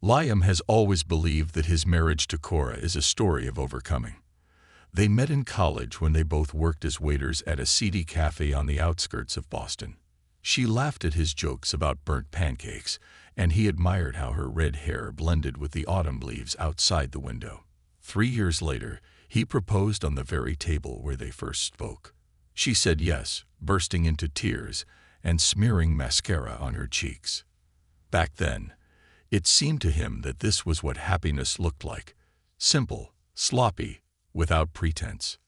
Liam has always believed that his marriage to Cora is a story of overcoming. They met in college when they both worked as waiters at a seedy cafe on the outskirts of Boston. She laughed at his jokes about burnt pancakes, and he admired how her red hair blended with the autumn leaves outside the window. 3 years later, he proposed on the very table where they first spoke. She said yes, bursting into tears and smearing mascara on her cheeks. Back then, it seemed to him that this was what happiness looked like: simple, sloppy, without pretense.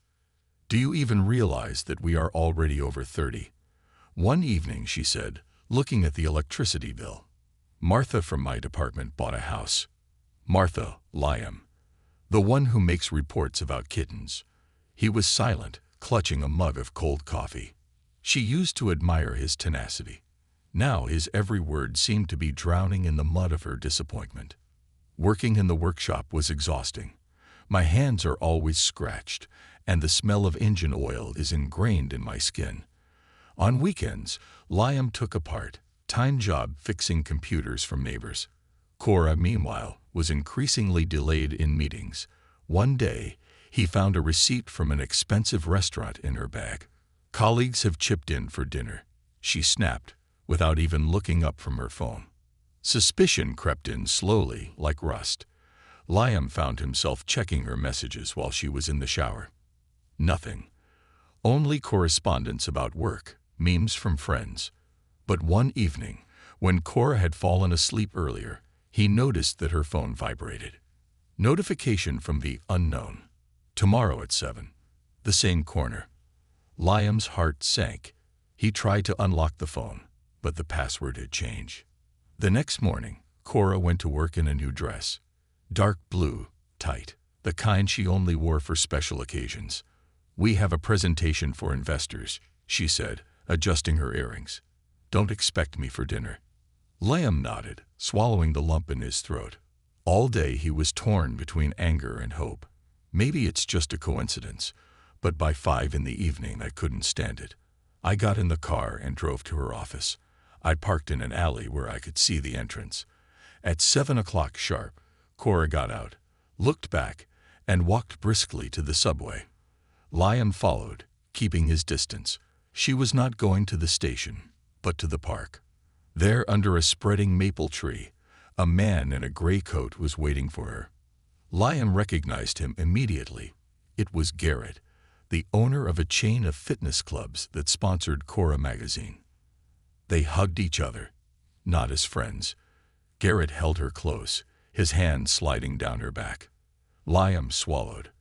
"Do you even realize that we are already over 30? One evening, she said, looking at the electricity bill. "Martha from my department bought a house." Martha, Liam. The one who makes reports about kittens. He was silent, clutching a mug of cold coffee. She used to admire his tenacity. Now his every word seemed to be drowning in the mud of her disappointment. "Working in the workshop was exhausting. My hands are always scratched, and the smell of engine oil is ingrained in my skin." On weekends, Liam took a part-time job fixing computers from neighbors. Cora, meanwhile, was increasingly delayed in meetings. One day, he found a receipt from an expensive restaurant in her bag. "Colleagues have chipped in for dinner," she snapped, without even looking up from her phone. Suspicion crept in slowly, like rust. Liam found himself checking her messages while she was in the shower. Nothing. Only correspondence about work, memes from friends. But one evening, when Cora had fallen asleep earlier, he noticed that her phone vibrated. Notification from the unknown. "Tomorrow at 7. The same corner." Liam's heart sank. He tried to unlock the phone, but the password had changed. The next morning, Cora went to work in a new dress. Dark blue, tight, the kind she only wore for special occasions. "We have a presentation for investors," she said, adjusting her earrings. "Don't expect me for dinner." Liam nodded, swallowing the lump in his throat. All day he was torn between anger and hope. Maybe it's just a coincidence, but by 5 in the evening I couldn't stand it. I got in the car and drove to her office. I parked in an alley where I could see the entrance. At 7 o'clock sharp, Cora got out, looked back, and walked briskly to the subway. Liam followed, keeping his distance. She was not going to the station, but to the park. There, under a spreading maple tree, a man in a gray coat was waiting for her. Liam recognized him immediately. It was Garrett, the owner of a chain of fitness clubs that sponsored Cora magazine. They hugged each other, not as friends. Garrett held her close, his hand sliding down her back. Liam swallowed.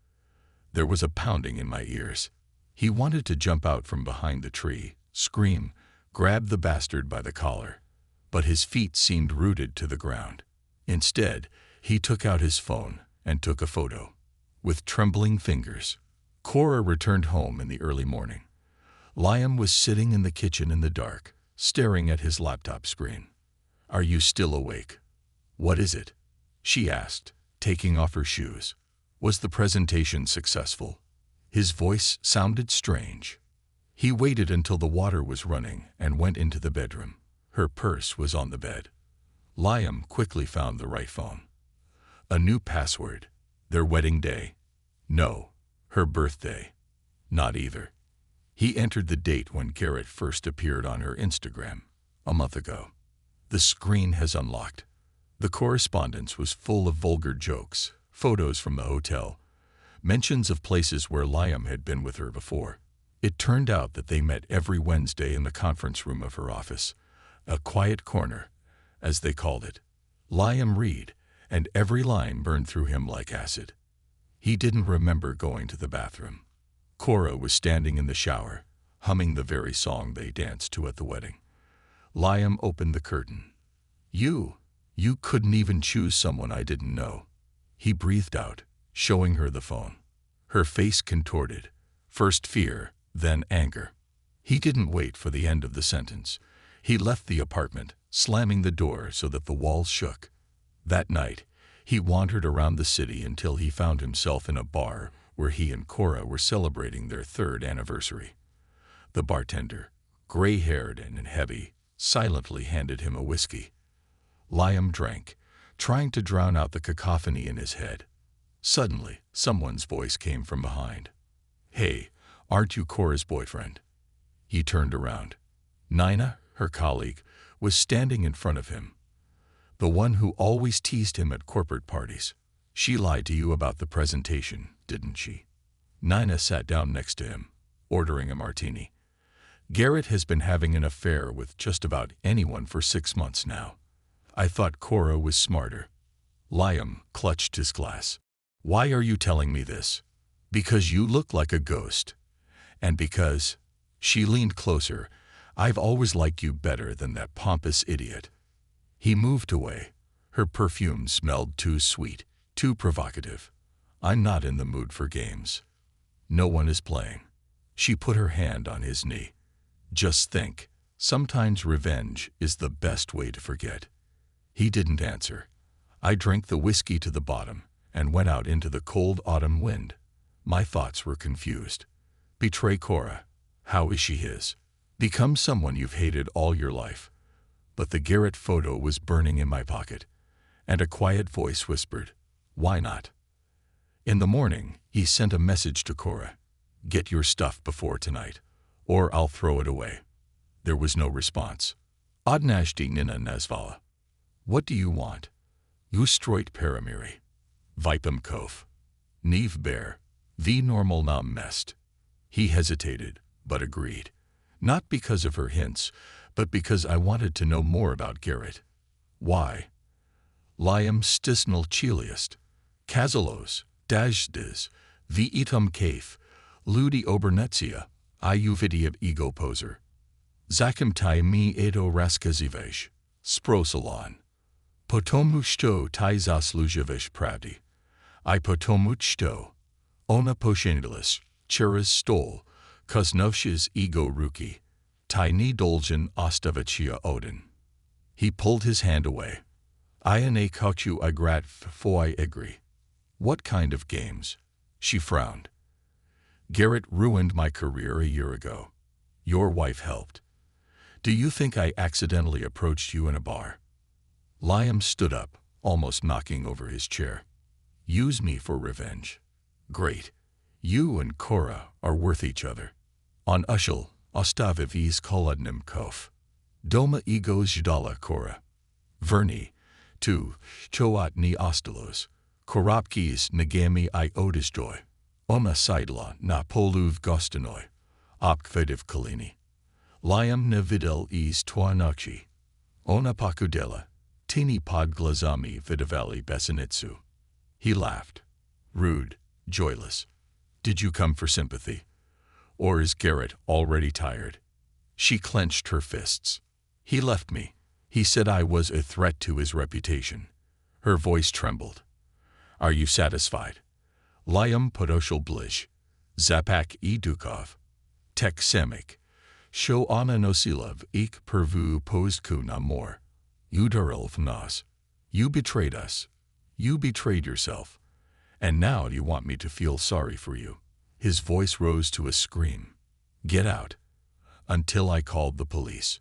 There was a pounding in my ears. He wanted to jump out from behind the tree, scream, grab the bastard by the collar. But his feet seemed rooted to the ground. Instead, he took out his phone and took a photo. With trembling fingers, Cora returned home in the early morning. Liam was sitting in the kitchen in the dark, staring at his laptop screen. "Are you still awake?" "What is it?" she asked, taking off her shoes. "Was the presentation successful?" His voice sounded strange. He waited until the water was running and went into the bedroom. Her purse was on the bed. Liam quickly found the right phone. A new password. Their wedding day. No. Her birthday. Not either. He entered the date when Garrett first appeared on her Instagram, a month ago. The screen has unlocked. The correspondence was full of vulgar jokes, photos from the hotel, mentions of places where Liam had been with her before. It turned out that they met every Wednesday in the conference room of her office, a quiet corner, as they called it. Liam read, and every line burned through him like acid. He didn't remember going to the bathroom. Cora was standing in the shower, humming the very song they danced to at the wedding. Liam opened the curtain. You couldn't even choose someone I didn't know." He breathed out, showing her the phone. Her face contorted, first fear, then anger. He didn't wait for the end of the sentence. He left the apartment, slamming the door so that the walls shook. That night, he wandered around the city until he found himself in a bar where he and Cora were celebrating their 3rd anniversary. The bartender, gray-haired and heavy, silently handed him a whiskey. Liam drank, trying to drown out the cacophony in his head. Suddenly, someone's voice came from behind. "Hey, aren't you Cora's boyfriend?" He turned around. Nina, her colleague, was standing in front of him. The one who always teased him at corporate parties. "She lied to you about the presentation, didn't she?" Nina sat down next to him, ordering a martini. "Garrett has been having an affair with just about anyone for 6 months now. I thought Cora was smarter." Liam clutched his glass. "Why are you telling me this?" "Because you look like a ghost. And because," she leaned closer, "I've always liked you better than that pompous idiot." He moved away. Her perfume smelled too sweet, too provocative. "I'm not in the mood for games. No one is playing." She put her hand on his knee. "Just think, sometimes revenge is the best way to forget." He didn't answer. I drank the whiskey to the bottom and went out into the cold autumn wind. My thoughts were confused. Betray Cora. How is she his? Become someone you've hated all your life. But the Garrett photo was burning in my pocket, and a quiet voice whispered, "Why not?" In the morning, he sent a message to Cora. "Get your stuff before tonight, or I'll throw it away." There was no response. "Odnashti Nina Nazvala. What do you want?" "Ustroit Paramiri. Vipum Kof. Neve Bear. V normal nam mest." He hesitated, but agreed. Not because of her hints, but because I wanted to know more about Garrett. "Why?" "Liam stisnal chiliest. Kazalos, dajdiz, v itum kafe, ludi obernetsia, iuvidia ego poser. Zakim tai mi edo raskazivesh, sprosalon. Potomushto tai zaslujevesh pravdi. I potomuchto. Ona poshendalis, cheras stol, kusnovshis ego ruki. Tai ni dolgen ostavachia odin." He pulled his hand away. "Iane kauchu igrat foi egri." "What kind of games?" She frowned. "Garrett ruined my career a year ago. Your wife helped. Do you think I accidentally approached you in a bar?" Liam stood up, almost knocking over his chair. "Use me for revenge. Great. You and Cora are worth each other. On ushel, ostavivis kolodnim kof. Doma egos jdala Cora. Verni, tu, choat ni ostalos, koropkis nagami I odisjoy. Oma sidla na poluv gostinoi. Opkvediv kalini. Liam ne videl is tuanakshi. Ona pakudela. Tini pod glazami vidavali besanitsu." He laughed. Rude, joyless. "Did you come for sympathy? Or is Garrett already tired?" She clenched her fists. "He left me. He said I was a threat to his reputation." Her voice trembled. "Are you satisfied?" Liam podoshal blish. Zapak e dukov. Tek semik. Sho ana nosilov ik pervu postku na more. Udaril vnas. You betrayed us. You betrayed yourself. And now you want me to feel sorry for you." His voice rose to a scream. "Get out. Until I called the police."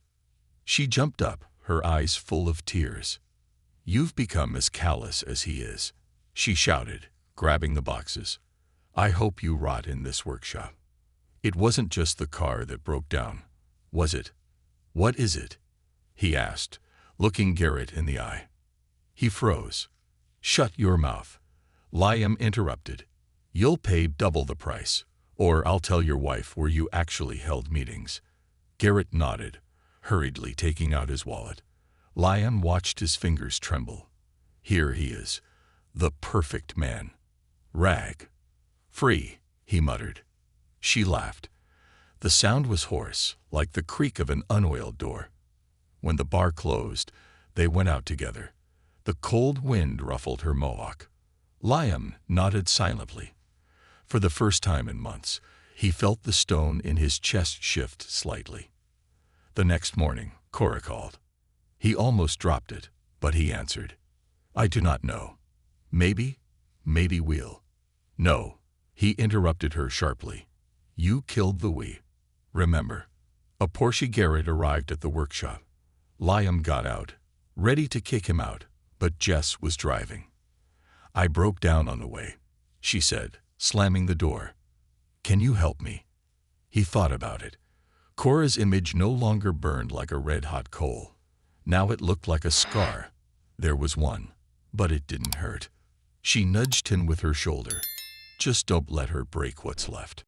She jumped up, her eyes full of tears. "You've become as callous as he is," she shouted, grabbing the boxes. "I hope you rot in this workshop." "It wasn't just the car that broke down, was it?" "What is it?" he asked, looking Garrett in the eye. He froze. "Shut your mouth," Liam interrupted. "You'll pay double the price, or I'll tell your wife where you actually held meetings." Garrett nodded, hurriedly taking out his wallet. Liam watched his fingers tremble. "Here he is, the perfect man. Rag. Free," he muttered. She laughed. The sound was hoarse, like the creak of an unoiled door. When the bar closed, they went out together. The cold wind ruffled her mohawk. Liam nodded silently. For the first time in months, he felt the stone in his chest shift slightly. The next morning, Cora called. He almost dropped it, but he answered. "I do not know. Maybe we'll." "No," he interrupted her sharply. "You killed the we. Remember." A Porsche Garrett arrived at the workshop. Liam got out, ready to kick him out, but Jess was driving. "I broke down on the way," she said, slamming the door. "Can you help me?" He thought about it. Cora's image no longer burned like a red-hot coal. Now it looked like a scar. There was one, but it didn't hurt. She nudged him with her shoulder. "Just don't let her break what's left."